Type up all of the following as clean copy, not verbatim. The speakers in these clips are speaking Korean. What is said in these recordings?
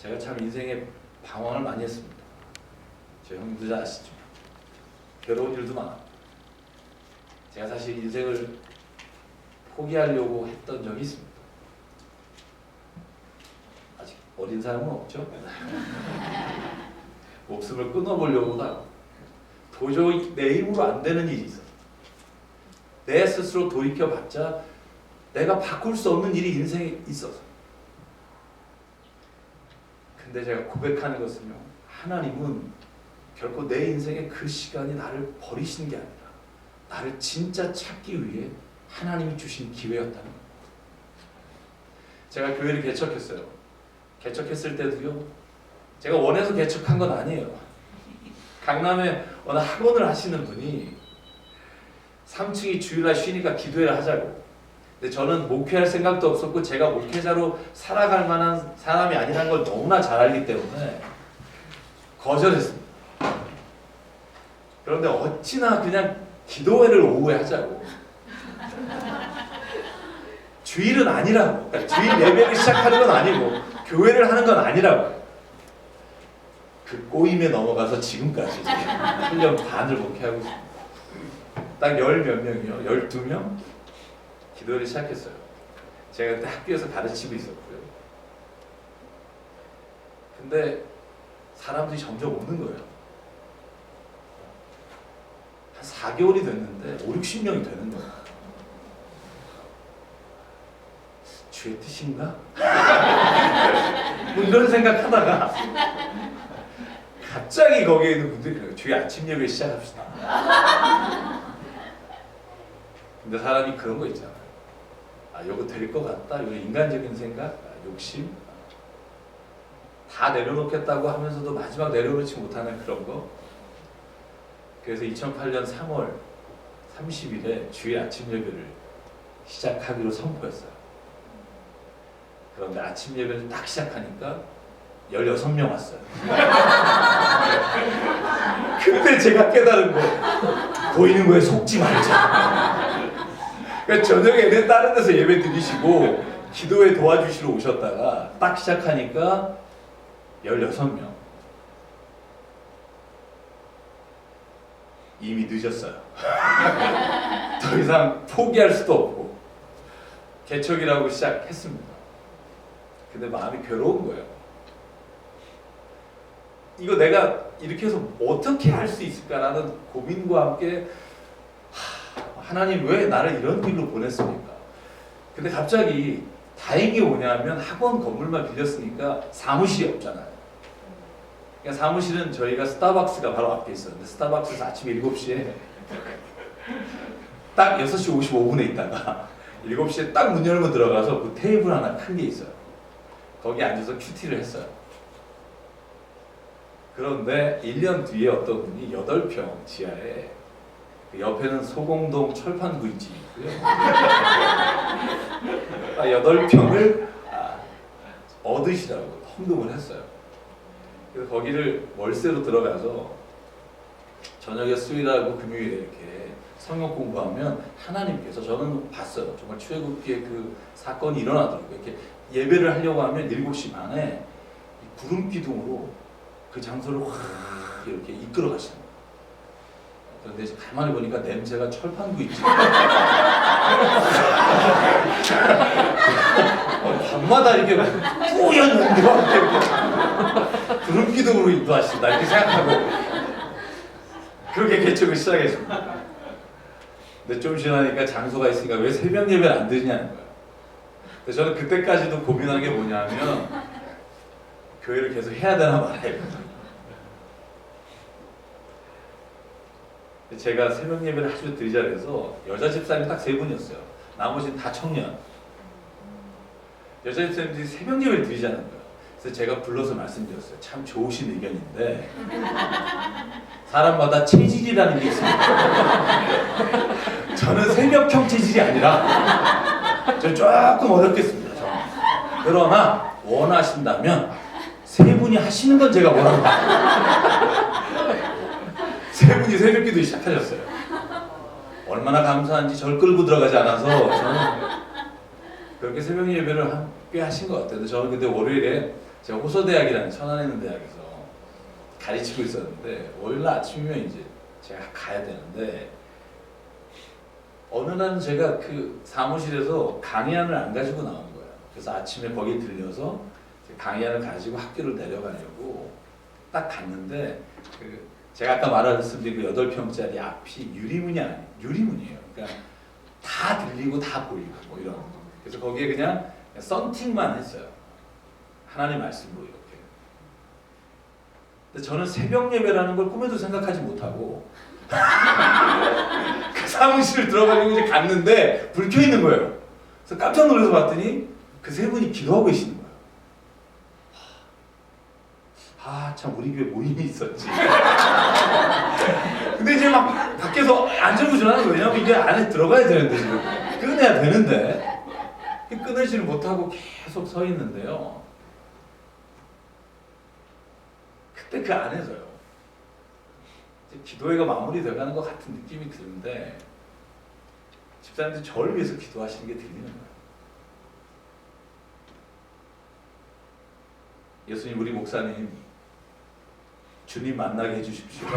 제가 참 인생에 방황을 많이 했습니다. 제 형님도 잘 아시죠? 괴로운 일도 많아. 제가 사실 인생을 포기하려고 했던 적이 있습니다. 아직 어린 사람은 없죠? 목숨을 끊어보려고도 하고 도저히 내 힘으로 안 되는 일이 있어. 내 스스로 돌이켜봤자 내가 바꿀 수 없는 일이 인생에 있어서. 근데 제가 고백하는 것은요, 하나님은 결코 내 인생의 그 시간이 나를 버리신 게 아니라 나를 진짜 찾기 위해 하나님이 주신 기회였다는 겁니다. 제가 교회를 개척했어요. 개척했을 때도요, 제가 원해서 개척한 건 아니에요. 강남에 어느 학원을 하시는 분이 3층이 주일날 쉬니까 기도회를 하자고. 근데 저는 목회할 생각도 없었고 제가 목회자로 살아갈 만한 사람이 아니라는 걸 너무나 잘 알기 때문에 거절했습니다. 그런데 어찌나 그냥 기도회를 오후에 하자고. 주일은 아니라고. 그러니까 주일 예배를 시작하는 건 아니고 교회를 하는 건 아니라고. 그 꼬임에 넘어가서 지금까지 1년 반을 목회하고 있습니다. 딱 10몇 명이요. 12명? 기도를 시작했어요. 제가 그때 학교에서 가르치고 있었고요. 근데 사람들이 점점 오는 거예요. 한 4개월이 됐는데 5, 60명이 되는 거예요. 주의 뜻인가? 뭐 이런 생각하다가 갑자기 거기에 있는 분들이 그래요. 주의 아침 예배 시작합시다. 근데 사람이 그런 거 있잖아요. 아, 이거 될 것 같다. 이거 인간적인 생각, 욕심. 다 내려놓겠다고 하면서도 마지막 내려놓지 못하는 그런 거. 그래서 2008년 3월 30일에 주의 아침 예배를 시작하기로 선포했어요. 그런데 아침 예배를 딱 시작하니까 16명 왔어요. 그때 제가 깨달은 거, 보이는 거에 속지 말자. 그러니까 저녁에는 다른 데서 예배 드리시고 기도에 도와주시러 오셨다가 딱 시작하니까 16명. 이미 늦었어요. 더 이상 포기할 수도 없고 개척이라고 시작했습니다. 근데 마음이 괴로운 거예요. 이거 내가 이렇게 해서 어떻게 할 수 있을까라는 고민과 함께 하나님 왜 나를 이런 길로 보냈습니까? 근데 갑자기 다행히 뭐냐면 학원 건물만 빌렸으니까 사무실이 없잖아요. 그러니까 사무실은 저희가 스타벅스가 바로 앞에 있었는데 스타벅스에서 아침 7시에 딱 6시 55분에 있다가 7시에 딱 문 열고 들어가서 그 테이블 하나 큰 게 있어요. 거기 앉아서 큐티를 했어요. 그런데 1년 뒤에 어떤 분이 8평 지하에 그 옆에는 소공동 철판 구이집이 있고요. 8평을 얻으시라고 헌금을 했어요. 그래서 거기를 월세로 들어가서 저녁에 수요일하고 금요일에 이렇게 성경 공부하면 하나님께서, 저는 봤어요. 정말 출애굽기에 그 사건이 일어나더라고요. 이렇게 예배를 하려고 하면 7시 반에 구름 기둥으로 그 장소를 확 이렇게 이끌어 가시는 거예요. 그런데 이제 가만히 보니까 냄새가 철판구 있지. 밤마다 이렇게 뿌연 연기와 이렇게 구름 기둥으로 인도하신다 이렇게 생각하고 그렇게 개척을 시작했습니다. 근데 좀 지나니까 장소가 있으니까 왜 새벽 예배를 안 드리냐는 거예요. 그래서 저는 그때까지도 고민한 게 뭐냐면 교회를 계속 해야 되나 말아야 되나. 제가 새벽 예배를 아주 드리자 그래서 여자 집사님이 딱 3분이었어요. 나머지는 다 청년. 여자 집사님들이 새벽 예배를 드리자는 거예요. 그래서 제가 불러서 말씀드렸어요. 참 좋으신 의견인데 사람마다 체질이라는 게 있습니다. 저는 새벽형 체질이 아니라 저 조금 어렵겠습니다. 저는. 그러나 원하신다면 3분이 하시는 건 제가 원합니다. 3분이 새벽기도 시작하셨어요. 얼마나 감사한지 절 끌고 들어가지 않아서 저는 그렇게 새벽 예배를 꽤 하신 것 같아요. 저는 그때 월요일에 제가 호서대학이라는 천안에 있는 대학에서 가르치고 있었는데 월요일 아침이면 이제 제가 가야 되는데 어느 날은 제가 그 사무실에서 강의안을 안 가지고 나온 거예요. 그래서 아침에 거기 들려서 강의안을 가지고 학교를 내려가려고 딱 갔는데 제가 아까 말씀드린 그 8평짜리 앞이 유리문이에요. 그러니까 다 들리고 다 보이고 뭐 이런. 그래서 거기에 그냥 썬팅만 했어요. 하나님 말씀으로 이렇게. 근데 저는 새벽 예배라는 걸 꿈에도 생각하지 못하고 그 사무실 들어가려고 이제 갔는데 불 켜 있는 거예요. 그래서 깜짝 놀라서 봤더니 그 세 분이 기도하고 계시는 거예요. 참 우리 교회 모임이 있었지. 근데 이제 막 밖에서 안절부절하는 거예요. 왜냐면 이게 안에 들어가야 되는데 지금 끊어야 되는데 끊어지를 못하고 계속 서 있는데요. 그때 그 안에서요. 기도회가 마무리돼가는 것 같은 느낌이 드는데 집사님들이 저를 위해서 기도하시는 게 들리는 거예요. 예수님 우리 목사님 주님 만나게 해주십시오.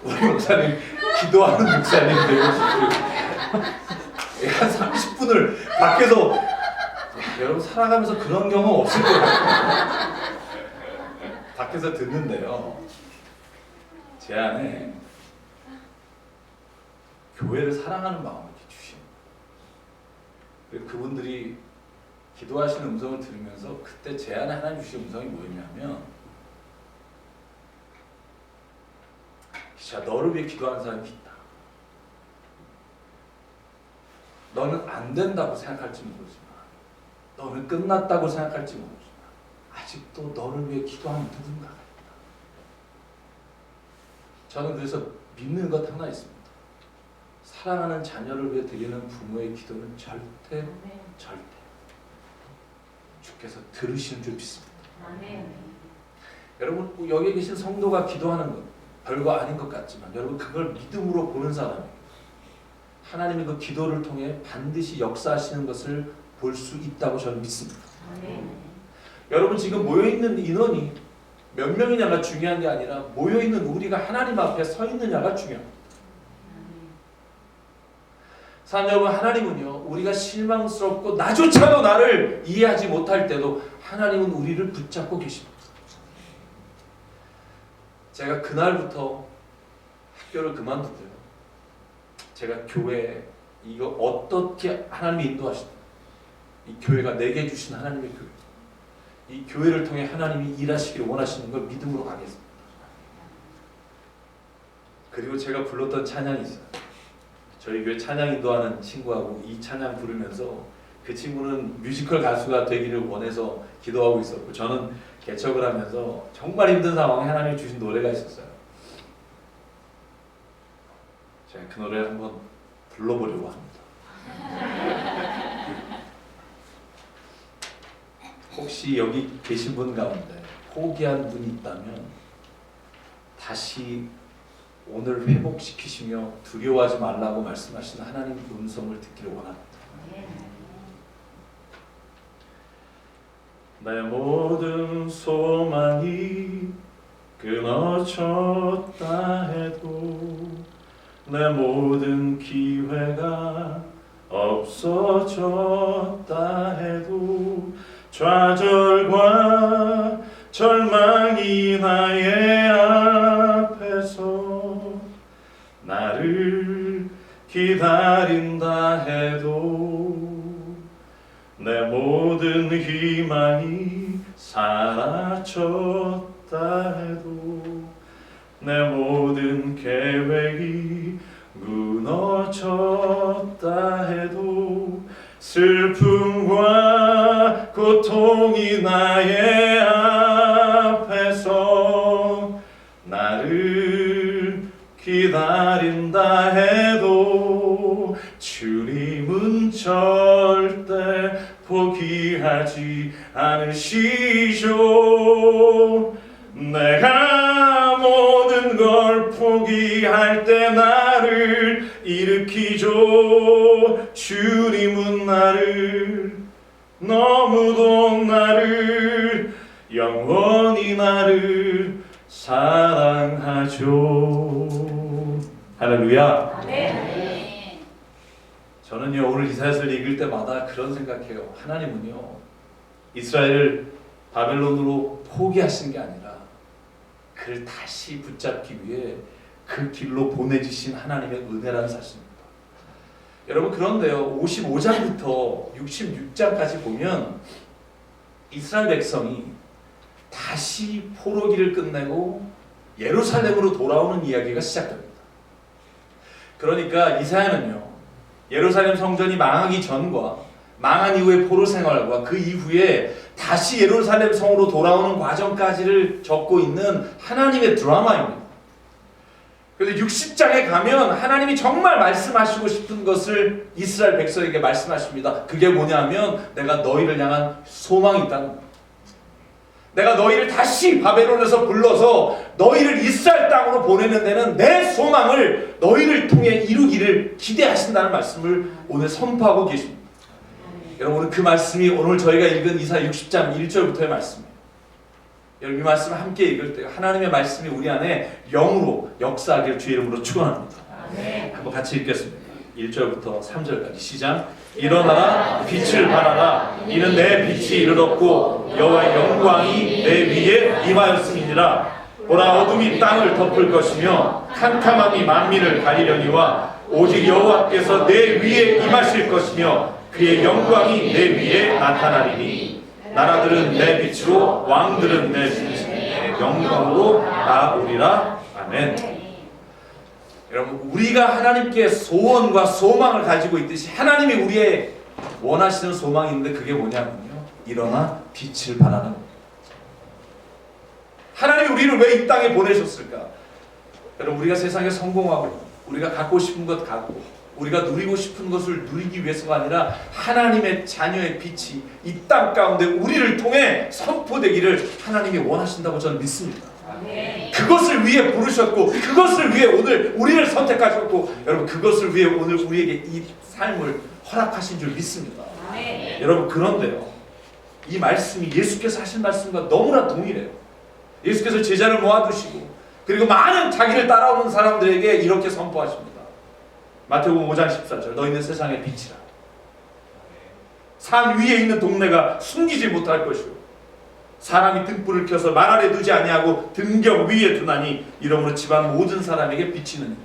우리 목사님 기도하는 목사님 되고 싶어요. 한 30분을 밖에서 여러분 살아가면서 그런 경험 없을 거예요. 밖에서 듣는데요. 제 안에 교회를 사랑하는 마음을 주신 거예요. 그분들이 기도하시는 음성을 들으면서 그때 제 안에 하나님 주신 음성이 뭐였냐면 자, 너를 위해 기도하는 사람이 있다. 너는 안 된다고 생각할지 모르지만 너는 끝났다고 생각할지 모르지만 아직도 너를 위해 기도하는 누군가가 있다. 저는 그래서 믿는 것 하나 있습니다. 사랑하는 자녀를 위해 드리는 부모의 기도는 절대 주께서 들으시는 줄 믿습니다. 아멘. 여러분 여기 계신 성도가 기도하는 것 별거 아닌 것 같지만 여러분 그걸 믿음으로 보는 사람이에요. 하나님이 그 기도를 통해 반드시 역사하시는 것을 볼 수 있다고 저는 믿습니다. 아멘. 여러분 지금 모여있는 인원이 몇 명이냐가 중요한 게 아니라 모여있는 우리가 하나님 앞에 서 있느냐가 중요합니다. 사랑 여러분, 하나님은요 우리가 실망스럽고 나조차도 나를 이해하지 못할 때도 하나님은 우리를 붙잡고 계십니다. 제가 그날부터 학교를 그만두고요. 제가 교회 이거 어떻게 하나님이 인도하시든 이 교회가 내게 주신 하나님의 교회, 이 교회를 통해 하나님이 일하시기를 원하시는 걸 믿음으로 가겠습니다. 그리고 제가 불렀던 찬양이 있어요. 저희 교회 찬양 인도하는 친구하고 이 찬양 부르면서 그 친구는 뮤지컬 가수가 되기를 원해서 기도하고 있었고 저는 개척을 하면서 정말 힘든 상황에 하나님이 주신 노래가 있었어요. 제가 그 노래를 한번 불러보려고 합니다. 혹시 여기 계신 분 가운데 포기한 분이 있다면 다시 오늘 회복시키시며 두려워하지 말라고 말씀하시는 하나님 음성을 듣기를 원합니다. 내 모든 소망이 끊어졌다 해도 내 모든 기회가 없어졌다 해도 좌절과 절망이 나의 앞에서 나를 기다린다 해도 내 모든 희망이 사라졌다 해도 내 모든 계획이 무너졌다 해도 슬픔과 고통이 나의 앞에서 나를 기다린다 해도 주님은 절대 포기하지 않으시죠. 내가 모든 걸 포기할 때 나를 나를 일으키죠. 주님은 나를, 너무도 나를, 영원히 나를 사랑하죠. 할렐루야. 아멘. 저는요, 오늘 이사야서를 읽을 때마다 그런 생각해요. 하나님은요, 이스라엘을 바벨론으로 포기하신 게 아니라 그를 다시 붙잡기 위해 그 길로 보내주신 하나님의 은혜라는 사실입니다. 여러분, 그런데요, 55장부터 66장까지 보면 이스라엘 백성이 다시 포로기를 끝내고 예루살렘으로 돌아오는 이야기가 시작됩니다. 그러니까 이사야는요, 예루살렘 성전이 망하기 전과 망한 이후의 포로 생활과 그 이후에 다시 예루살렘 성으로 돌아오는 과정까지를 적고 있는 하나님의 드라마입니다. 그래서 60장에 가면 하나님이 정말 말씀하시고 싶은 것을 이스라엘 백성에게 말씀하십니다. 그게 뭐냐면 내가 너희를 향한 소망이 있다는 거예요. 내가 너희를 다시 바벨론에서 불러서 너희를 이스라엘 땅으로 보내는 데는 내 소망을 너희를 통해 이루기를 기대하신다는 말씀을 오늘 선포하고 계십니다. 여러분, 그 말씀이 오늘 저희가 읽은 이사야 60장 1절부터의 말씀이에요. 여러분, 이 말씀을 함께 읽을 때 하나님의 말씀이 우리 안에 영으로 역사하기를 주의 이름으로 축원합니다. 한번 같이 읽겠습니다. 1절부터 3절까지 시작. 일어나라, 빛을 발하라. 이는 내 빛이 이르렀고 여호와의 영광이 내 위에 임하였음이니라. 보라, 어둠이 땅을 덮을 것이며 캄캄함이 만민을 가리려니와 오직 여호와께서 내 위에 임하실 것이며 그의 영광이 내 위에 나타나리니 나라들은 내 빛으로 왕들은 내 빛의 영광으로 나오리라. 아멘. 여러분, 우리가 하나님께 소원과 소망을 가지고 있듯이 하나님이 우리의 원하시는 소망이 있는데 그게 뭐냐면요, 일어나 빛을 발하는 겁니다. 하나님이 우리를 왜 이 땅에 보내셨을까? 여러분, 우리가 세상에 성공하고 우리가 갖고 싶은 것 갖고 우리가 누리고 싶은 것을 누리기 위해서가 아니라 하나님의 자녀의 빛이 이 땅 가운데 우리를 통해 선포되기를 하나님이 원하신다고 저는 믿습니다. 그것을 위해 부르셨고 그것을 위해 오늘 우리를 선택하셨고 여러분, 그것을 위해 오늘 우리에게 이 삶을 허락하신 줄 믿습니다. 여러분, 그런데요, 이 말씀이 예수께서 하신 말씀과 너무나 동일해요. 예수께서 제자를 모아두시고 그리고 많은 자기를 따라오는 사람들에게 이렇게 선포하십니다. 마태복음 5장 14절, 너희는 세상의 빛이라. 산 위에 있는 동네가 숨기지 못할 것이요 사람이 등불을 켜서 말 아래 두지 아니하고 등경 위에 두나니 이러므로 집안 모든 사람에게 비치느니라.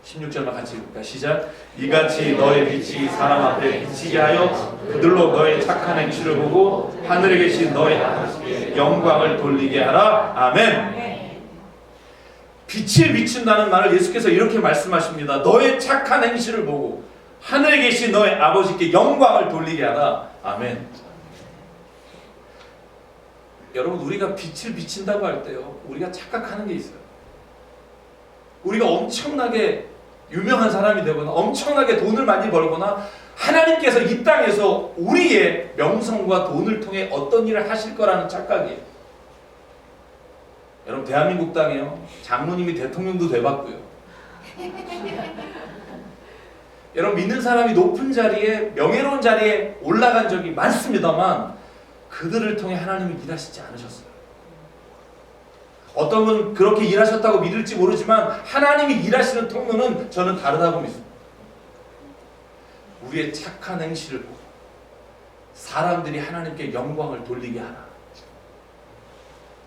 16절만 같이 읽을까? 시작. 이같이 너의 빛이 사람 앞에 비치게 하여 그들로 너의 착한 행실을 보고 하늘에 계신 너의 하나님께 영광을 돌리게 하라. 아멘. 빛을 비춘다는 말을 예수께서 이렇게 말씀하십니다. 너의 착한 행실을 보고 하늘에 계신 너의 아버지께 영광을 돌리게 하라. 아멘. 여러분, 우리가 빛을 비친다고 할 때요, 우리가 착각하는 게 있어요. 우리가 엄청나게 유명한 사람이 되거나 엄청나게 돈을 많이 벌거나 하나님께서 이 땅에서 우리의 명성과 돈을 통해 어떤 일을 하실 거라는 착각이에요. 여러분, 대한민국 땅에요, 장로님이 대통령도 돼봤고요. 여러분, 믿는 사람이 높은 자리에, 명예로운 자리에 올라간 적이 많습니다만 그들을 통해 하나님이 일하시지 않으셨어요. 어떤 분 그렇게 일하셨다고 믿을지 모르지만 하나님이 일하시는 통로는 저는 다르다고 믿습니다. 우리의 착한 행실을 보고 사람들이 하나님께 영광을 돌리게 하라.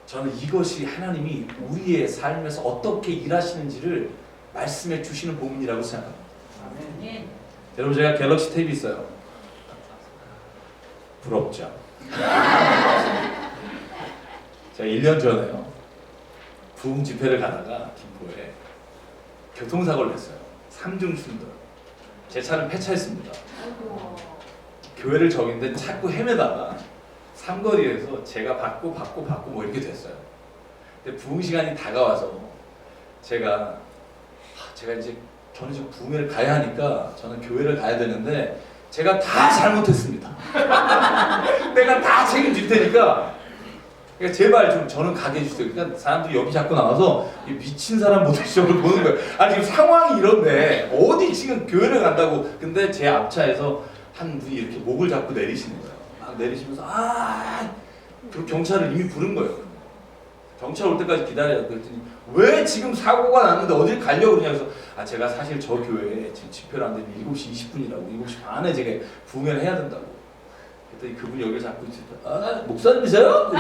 저는 이것이 하나님이 우리의 삶에서 어떻게 일하시는지를 말씀해 주시는 부분이라고 생각합니다. 아멘. 여러분, 제가 갤럭시 탭이 있어요. 부럽죠? 제가 1년 전에요, 부흥 집회를 가다가 김포에 교통사고를 했어요. 3중 충돌. 제 차는 폐차했습니다. 교회를 저긴데 자꾸 헤매다가 삼거리에서 제가 받고 뭐 이렇게 됐어요. 근데 부흥 시간이 다가와서 제가 이제 저는 지금 부흥회를 가야 하니까 저는 교회를 가야 되는데 제가 다 잘못했습니다. 내가 다 책임질 테니까 그러니까 제발 좀 저는 가게 해주세요. 그러니까 사람들이 여기 자꾸 나와서 이 미친 사람 모델적으로 보는 거예요. 아니 지금 상황이 이런데 어디 지금 교회를 간다고. 근데 제 앞차에서 한 분이 이렇게 목을 잡고 내리시는 거예요. 막 내리시면서 그 경찰을 이미 부른 거예요. 경찰 올 때까지 기다려야. 그랬더니 왜 지금 사고가 났는데 어딜 가려고 그러냐. 그래서 제가 사실 저 교회에 지금 집회를 안 되면 7시 20분이라고 7시 반에 제가 부흥회를 해야 된다고. 그랬더니 그분이 여기를 잡고 있으니까 목사님이세요?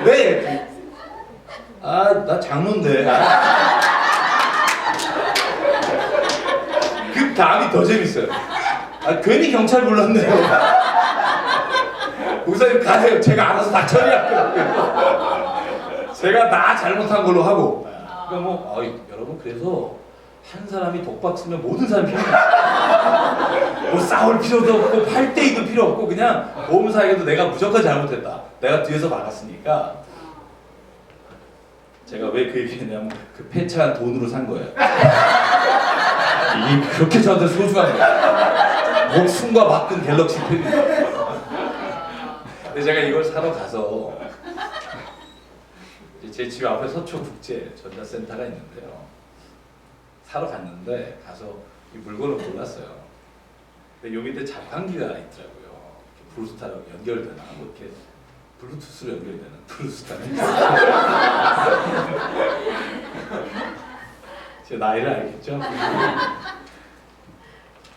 네. 나 장로인데. 그 다음이 더 재밌어요. 괜히 경찰 불렀네요. 목사님 가세요. 제가 알아서 다 처리할게요. 제가 나 잘못한 걸로 하고. 그러니까 여러분 그래서 한 사람이 독박 쓰면 모든 사람이 편해요. 싸울 필요도 없고 8대2도 필요 없고 그냥 보험사에게도 내가 무조건 잘못했다. 내가 뒤에서 막았으니까. 제가 왜 그 얘기했냐면 그 폐차한 돈으로 산 거예요. 이게 그렇게 저한테 소중한 거예요. 목숨과 맞근 갤럭시 탭입니다. 근데 제가 이걸 사러 가서 제 집 앞에 서초국제 전자센터가 있는데요. 사러 갔는데 가서 이 물건을 골랐어요. 근데 요 밑에 자판기가 있더라고요. 블루스타라고 연결되나 이렇게 블루투스로 연결되는 블루스타는 제 나이를 알겠죠?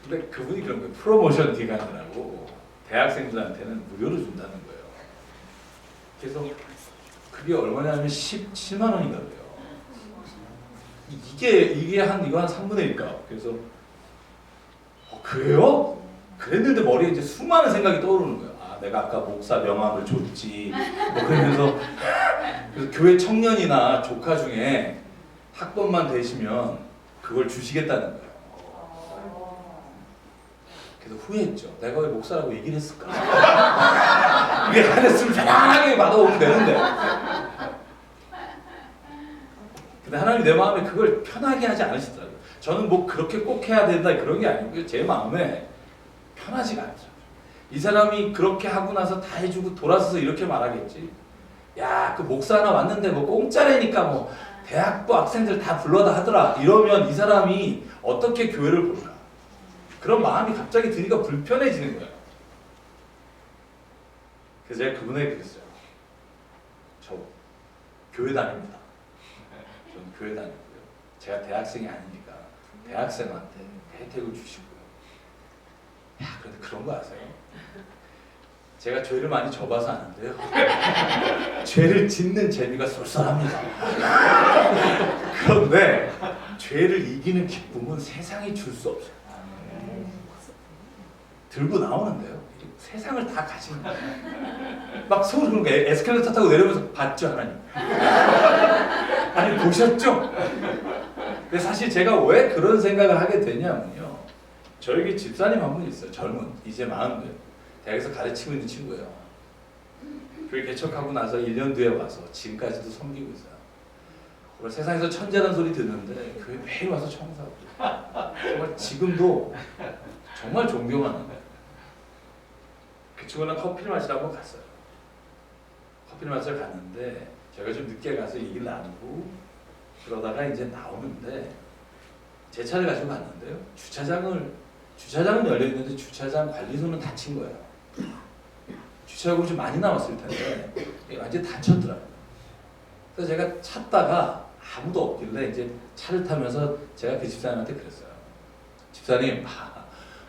근데 그분이 그런 거예요. 프로모션 기간이라고 대학생들한테는 무료로 준다는 거예요. 그래서 그게 얼마냐면 17만 원인가 그래요. 이게 한 3분의 1값. 그래서 그래요? 그랬는데 머리에 이제 수많은 생각이 떠오르는 거예요. 내가 아까 목사 명함을 줬지. 그러면서 그래서 교회 청년이나 조카 중에 학번만 되시면 그걸 주시겠다는 거예요. 그래서 후회했죠. 내가 왜 목사라고 얘기를 했을까? 이게 안 했으면 편안하게 받아오면 되는데. 근데 하나님 내 마음에 그걸 편하게 하지 않으시더라고요. 저는 그렇게 꼭 해야 된다 그런 게 아니고 제 마음에 편하지가 않더라고요. 이 사람이 그렇게 하고 나서 다 해주고 돌아서서 이렇게 말하겠지. 그 목사 하나 왔는데 공짜래니까 대학부 학생들 다 불러다 하더라. 이러면 이 사람이 어떻게 교회를 볼까? 그런 마음이 갑자기 드니까 불편해지는 거예요. 그래서 제가 그분에게 그랬어요. 저 교회 다닙니다. 저는 교회 다니고요. 제가 대학생이 아니니까 대학생한테 혜택을 주시고요. 그런데 그런 거 아세요? 제가 죄를 많이 져봐서 아는데요. 죄를 짓는 재미가 쏠쏠합니다. 그런데 죄를 이기는 기쁨은 세상이 줄 수 없어요. 들고 나오는데요. 세상을 다 가지는 거예요. 막 서울 그런 거 에스컬레이터 타고 내려오면서 봤죠 하나님. 아니 보셨죠? 근데 사실 제가 왜 그런 생각을 하게 되냐면요. 저에게 집사님 한 분 있어요. 젊은 이제 40대 대학에서 가르치고 있는 친구예요. 교회 개척하고 나서 1년 뒤에 와서 지금까지도 섬기고 있어요. 세상에서 천재라는 소리 듣는데 교회 매일 와서 청소하고 정말 지금도 정말 존경하는 거예요. 그 친구랑 커피를 마시러 한번 갔어요. 커피를 마시러 갔는데 제가 좀 늦게 가서 얘기를 나누고 그러다가 이제 나오는데 제 차를 가지고 갔는데요. 주차장은 열려 있는데 주차장 관리소는 닫힌 거예요. 주차요금이 좀 많이 나왔을 텐데 완전 닫혔더라고요. 그래서 제가 찾다가 아무도 없길래 이제 차를 타면서 제가 그 집사님한테 그랬어요. 집사님,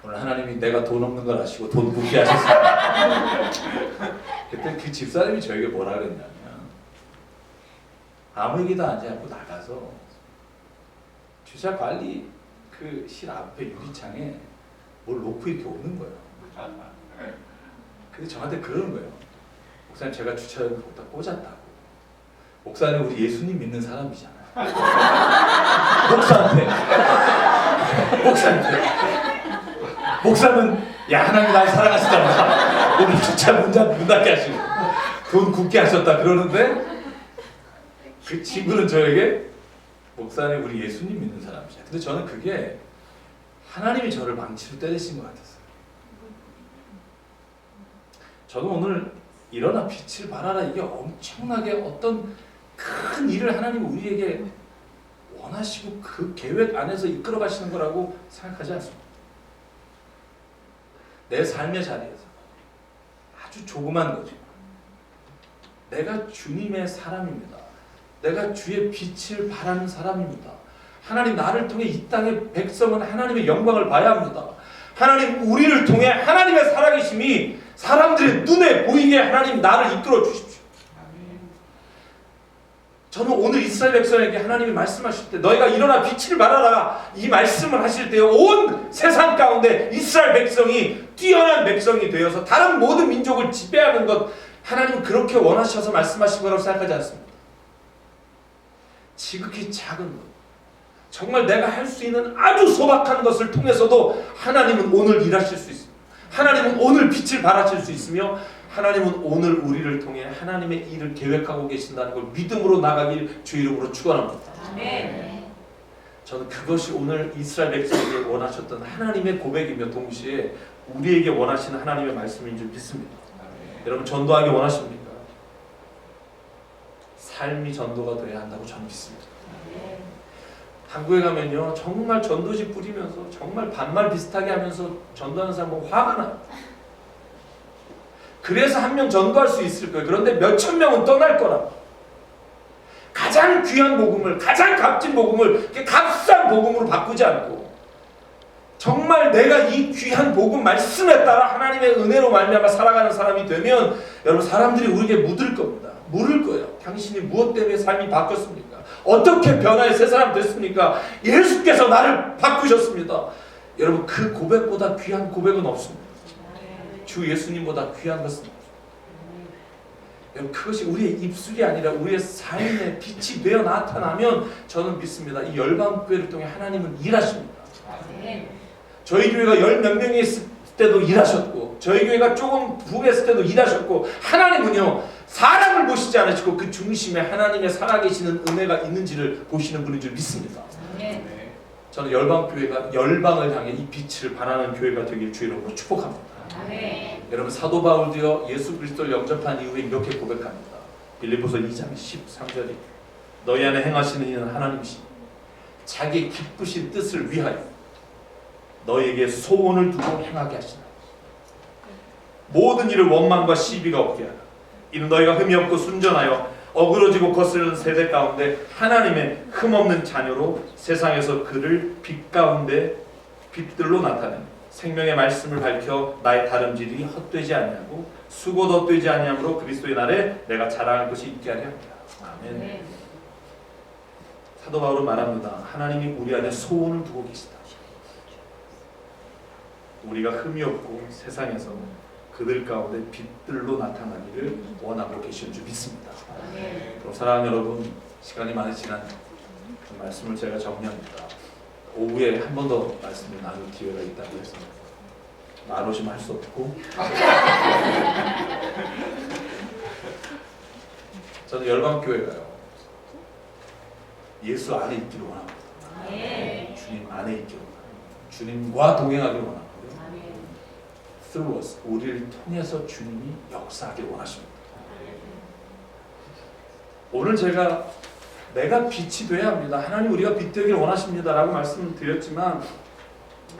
오늘 하나님이 내가 돈 없는 걸 아시고 돈 붓게 하셨습니다. 그때 그 집사님이 저에게 뭐라 그랬냐면 아무 얘기도 하지 않고 나가서 주차 관리 그 실 앞에 유리창에 뭘 놓고 이렇게 오는 거예요. 근데 저한테 그러는 거예요. 목사님 제가 주차요금 거기다 꽂았다고. 목사님 우리 예수님 믿는 사람이잖아요. 목사는 하나님 날 사랑하시잖아. 오늘 주차 문 닫게 하시고 돈 굳게 하셨다 그러는데 그 친구는 저에게 목사님 우리 예수님 믿는 사람이잖아요. 근데 저는 그게 하나님이 저를 망치로 때리신 것 같았어요. 저는 오늘 일어나 빛을 발하라. 이게 엄청나게 어떤 큰 일을 하나님 우리에게 원하시고 그 계획 안에서 이끌어 가시는 거라고 생각하지 않습니다. 내 삶의 자리에서 아주 조그만 거죠. 내가 주님의 사람입니다. 내가 주의 빛을 발하는 사람입니다. 하나님 나를 통해 이 땅의 백성은 하나님의 영광을 봐야 합니다. 하나님 우리를 통해 하나님의 살아계심이 사람들의 눈에 보이게 하나님 나를 이끌어 주십시오. 저는 오늘 이스라엘 백성에게 하나님이 말씀하실 때 너희가 일어나 빛을 발하라 이 말씀을 하실 때 온 세상 가운데 이스라엘 백성이 뛰어난 백성이 되어서 다른 모든 민족을 지배하는 것 하나님은 그렇게 원하셔서 말씀하신 거라고 생각하지 않습니다. 지극히 작은 것 정말 내가 할 수 있는 아주 소박한 것을 통해서도 하나님은 오늘 일하실 수 있습니다. 하나님은 오늘 빛을 발하실 수 있으며 하나님은 오늘 우리를 통해 하나님의 일을 계획하고 계신다는 걸 믿음으로 나가길 주 이름으로 축원합니다. 아멘. 저는 그것이 오늘 이스라엘 백성에게 원하셨던 하나님의 고백이며 동시에 우리에게 원하시는 하나님의 말씀인 줄 믿습니다. 아멘. 여러분 전도하기 원하십니까? 삶이 전도가 되어야 한다고 저는 믿습니다. 아멘. 한국에 가면요 정말 전도지 뿌리면서 정말 반말 비슷하게 하면서 전도하는 사람 보면 화가 나요. 그래서 한 명 전도할 수 있을 거예요. 그런데 몇천 명은 떠날 거라고. 가장 귀한 복음을 가장 값진 복음을 값싼 복음으로 바꾸지 않고 정말 내가 이 귀한 복음 말씀에 따라 하나님의 은혜로 말미암아 살아가는 사람이 되면 여러분 사람들이 우리에게 묻을 겁니다. 물을 거예요. 당신이 무엇 때문에 삶이 바뀌었습니까? 어떻게 변화의 새 사람 됐습니까? 예수께서 나를 바꾸셨습니다. 여러분 그 고백보다 귀한 고백은 없습니다. 주 예수님보다 귀한 것은 없습니다. 여러분 그것이 우리의 입술이 아니라 우리의 삶의 빛이 되어 나타나면 저는 믿습니다. 이 열방교회를 통해 하나님은 일하십니다. 저희 교회가 열 몇 명이 있을 때도 일하셨고 저희 교회가 조금 부흥했을 때도 일하셨고 하나님은요 사람을 보시지 않으시고 그 중심에 하나님의 살아계시는 은혜가 있는지를 보시는 분인 줄 믿습니다. 저는 열방교회가 열방을 향해 이 빛을 발하는 교회가 되길 주 이름으로 축복합니다. 아멘. 여러분 사도 바울도요 예수 그리스도를 영접한 이후에 이렇게 고백합니다. 빌립보서 2장 13절이 너희 안에 행하시는 이는 하나님이시니 자기 기쁘신 뜻을 위하여 너희에게 소원을 두고 행하게 하시나 모든 일을 원망과 시비가 없게 하라. 이는 너희가 흠이 없고 순전하여 어그러지고 거스르는 세대 가운데 하나님의 흠없는 자녀로 세상에서 그를 빛 가운데 빛들로 나타내는 생명의 말씀을 밝혀 나의 다름질이 헛되지 아니하고 수고도 헛되지 아니하므로 그리스도의 날에 내가 자랑할 것이 있게 하려 합니다. 아멘. 네. 사도 바울은 말합니다. 하나님이 우리 안에 소원을 두고 계시다. 우리가 흠이 없고 세상에서 그들 가운데 빛들로 나타나기를 원하고 계신 줄 믿습니다. 그럼 사랑하는 여러분 시간이 많이 지난 그 말씀을 제가 정리합니다. 오후에 한 번 더 말씀을 나눌 기회가 있다고 해서 말 오시면 할 수 없고 저는 열방교회가요 예수 안에 있기를 원합니다. 주님 안에 있기를 원합니다. 주님과 동행하기를 원합니다. Through us, 우리를 통해서 주님이 역사하기를 원하십니다. 오늘 제가 내가 빛이 되어야 합니다. 하나님 우리가 빛 되기를 원하십니다 라고 말씀을 드렸지만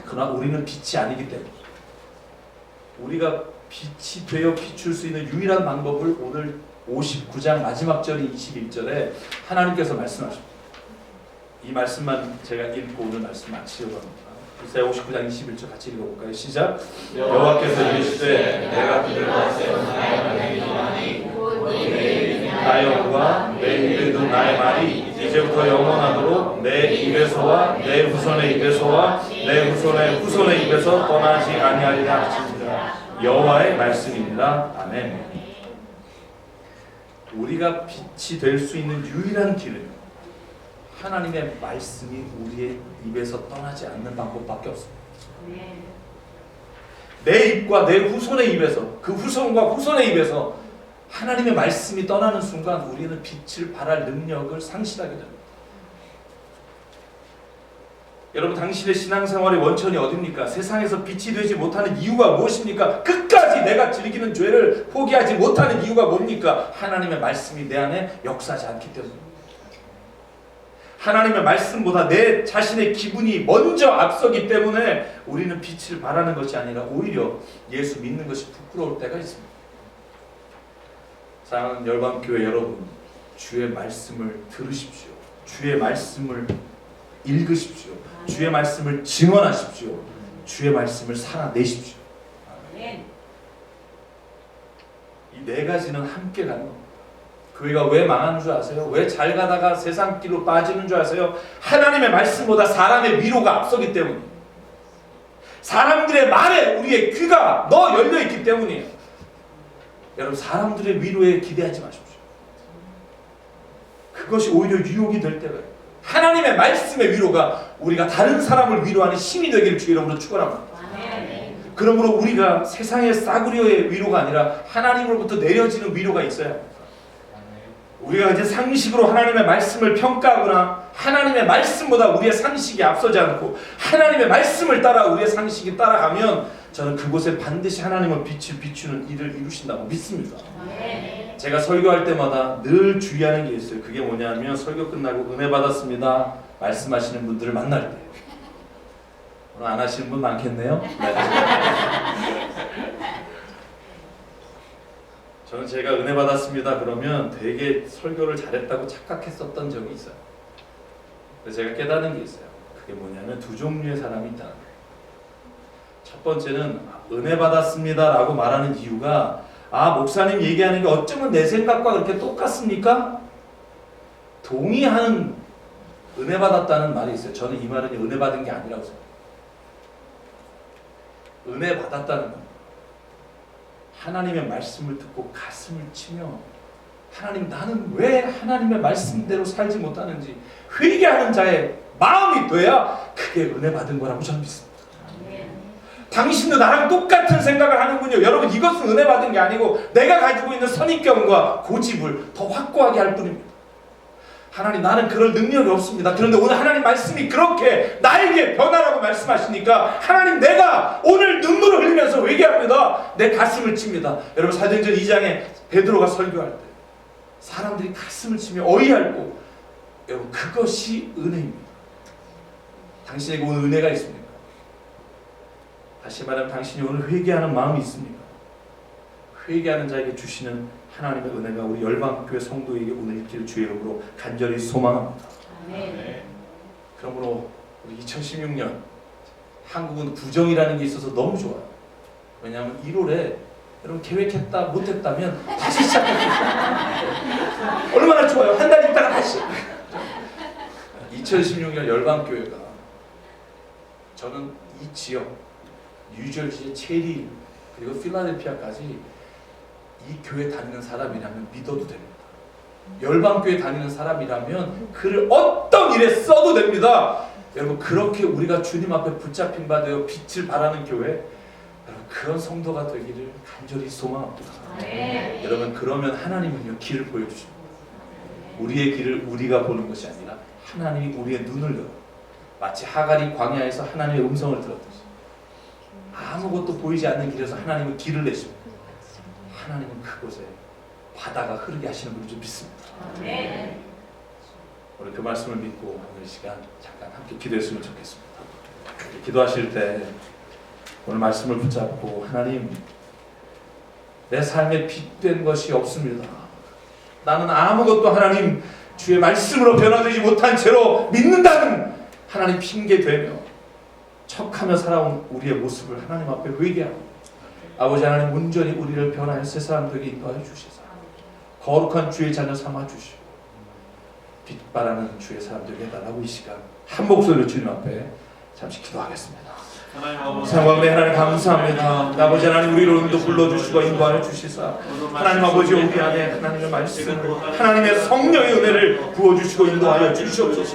그러나 우리는 빛이 아니기 때문에 우리가 빛이 되어 비출 수 있는 유일한 방법을 오늘 59장 마지막 절이 21절에 하나님께서 말씀하십니다. 이 말씀만 제가 읽고 오늘 말씀 마치려고 합니다. 이사야 59장 21절 같이 읽어볼까요? 시작. 여호와께서 이르시되 내가 그들과 세운 나의 말이 나의 영과 내 입에 둔 나의 말이 이제부터 영원하도록 내 입에서와 내 후손의 입에서와 내 후손의 후손의 입에서 떠나지 아니하리라 하시니라. 여호와의 말씀입니다. 아멘. 우리가 빛이 될 수 있는 유일한 길은 하나님의 말씀이 우리의 입에서 떠나지 않는 방법밖에 없습니다. 내 입과 내 후손의 입에서 그 후손과 후손의 입에서 하나님의 말씀이 떠나는 순간 우리는 빛을 발할 능력을 상실하게 됩니다. 여러분, 당신의 신앙생활의 원천이 어디입니까? 세상에서 빛이 되지 못하는 이유가 무엇입니까? 끝까지 내가 즐기는 죄를 포기하지 못하는 이유가 뭡니까? 하나님의 말씀이 내 안에 역사하지 않기 때문입니다. 하나님의 말씀보다 내 자신의 기분이 먼저 앞서기 때문에 우리는 빛을 바라는 것이 아니라 오히려 예수 믿는 것이 부끄러울 때가 있습니다. 사랑하는 열방교회 여러분, 주의 말씀을 들으십시오. 주의 말씀을 읽으십시오. 주의 말씀을 증언하십시오. 주의 말씀을 살아내십시오. 이 네 가지는 함께 가는 겁니다. 교회가 왜 망하는 줄 아세요? 왜 잘 가다가 세상 길로 빠지는 줄 아세요? 하나님의 말씀보다 사람의 위로가 앞서기 때문이에요. 사람들의 말에 우리의 귀가 열려있기 때문이에요. 여러분, 사람들의 위로에 기대하지 마십시오. 그것이 오히려 유혹이 될 때가 있어요. 하나님의 말씀의 위로가 우리가 다른 사람을 위로하는 힘이 되기를 주의 이름으로 축원합니다. 그러므로 우리가 세상의 싸구려의 위로가 아니라 하나님으로부터 내려지는 위로가 있어야 합니다. 우리가 이제 상식으로 하나님의 말씀을 평가하거나 하나님의 말씀보다 우리의 상식이 앞서지 않고 하나님의 말씀을 따라 우리의 상식이 따라가면 저는 그곳에 반드시 하나님은 빛을 비추는 일을 이루신다고 믿습니다. 제가 설교할 때마다 늘 주의하는 게 있어요. 그게 뭐냐면 설교 끝나고 은혜 받았습니다 말씀하시는 분들을 만날 때, 오늘 안 하시는 분 많겠네요. 네. 저는 제가 은혜 받았습니다 그러면 되게 설교를 잘했다고 착각했었던 적이 있어요. 그래서 제가 깨달은 게 있어요. 그게 뭐냐면 두 종류의 사람이 있다는 거예요. 첫 번째는 은혜 받았습니다 라고 말하는 이유가 목사님 얘기하는 게 어쩌면 내 생각과 그렇게 똑같습니까? 동의하는 은혜 받았다는 말이 있어요. 저는 이 말은 은혜 받은 게 아니라고 생각해요. 은혜 받았다는 건 하나님의 말씀을 듣고 가슴을 치며 하나님, 나는 왜 하나님의 말씀대로 살지 못하는지 회개하는 자의 마음이 돼야 그게 은혜 받은 거라고 저는 믿습니다. 당신도 나랑 똑같은 생각을 하는군요. 여러분, 이것은 은혜 받은 게 아니고 내가 가지고 있는 선입견과 고집을 더 확고하게 할 뿐입니다. 하나님, 나는 그럴 능력이 없습니다. 그런데 오늘 하나님 말씀이 그렇게 나에게 변화라고 말씀하시니까 하나님, 내가 오늘 눈물을 흘리면서 회개합니다. 내 가슴을 칩니다. 여러분, 사도행전 2장에 베드로가 설교할 때 사람들이 가슴을 치며 어이할고, 여러분, 그것이 은혜입니다. 당신에게 오늘 은혜가 있습니까? 다시 말하면 당신이 오늘 회개하는 마음이 있습니까? 회개하는 자에게 주시는 하나님의 은혜가 우리 열방교회 성도에게 오늘 있기를 주의 이름으로 간절히 소망합니다. 아멘. 그러므로 우리 2016년 한국은 구정이라는 게 있어서 너무 좋아요. 왜냐하면 1월에 여러분 계획했다 못했다면 다시 시작합니다. 얼마나 좋아요. 한 달 있다가 다시. 2016년 열방교회가, 저는 이 지역 뉴저지의 체리 그리고 필라델피아까지 이 교회 다니는 사람이라면 믿어도 됩니다. 열방교회 다니는 사람이라면 글을 어떤 일에 써도 됩니다. 여러분, 그렇게 우리가 주님 앞에 붙잡힌 바 되어 빛을 발하는 교회, 여러분, 그런 성도가 되기를 간절히 소망합니다. 여러분, 그러면 하나님은요 길을 보여주십니다. 우리의 길을 우리가 보는 것이 아니라 하나님이 우리의 눈을 열어, 마치 하갈이 광야에서 하나님의 음성을 들었듯이 아무것도 보이지 않는 길에서 하나님은 길을 내십니다. 하나님은 그곳에 바다가 흐르게 하시는 분을 좀 믿습니다. 오늘 그 말씀을 믿고 오늘 시간 잠깐 함께 기도했으면 좋겠습니다. 기도하실 때 오늘 말씀을 붙잡고, 하나님, 내 삶에 빛된 것이 없습니다. 나는 아무것도 하나님 주의 말씀으로 변화되지 못한 채로 믿는다는 하나님 핑계대며 척하며 살아온 우리의 모습을 하나님 앞에 회개하고, 아버지 하나님, 온전히 우리를 변화해 새 사람 되게 인도하여 주시사 거룩한 주의 자녀 삼아 주시고 빛바라는 주의 사람 되게 해달라고 이 시간 한 목소리로 주님 앞에 잠시 기도하겠습니다. 사랑의 하나님, 감사합니다. 아버지 하나님, 우리를 오늘도 불러주시고 인도하여 주시사 하나님 아버지, 우리 안에 하나님의 말씀을, 하나님의 성령의 은혜를 부어주시고 인도하여 주시옵소서.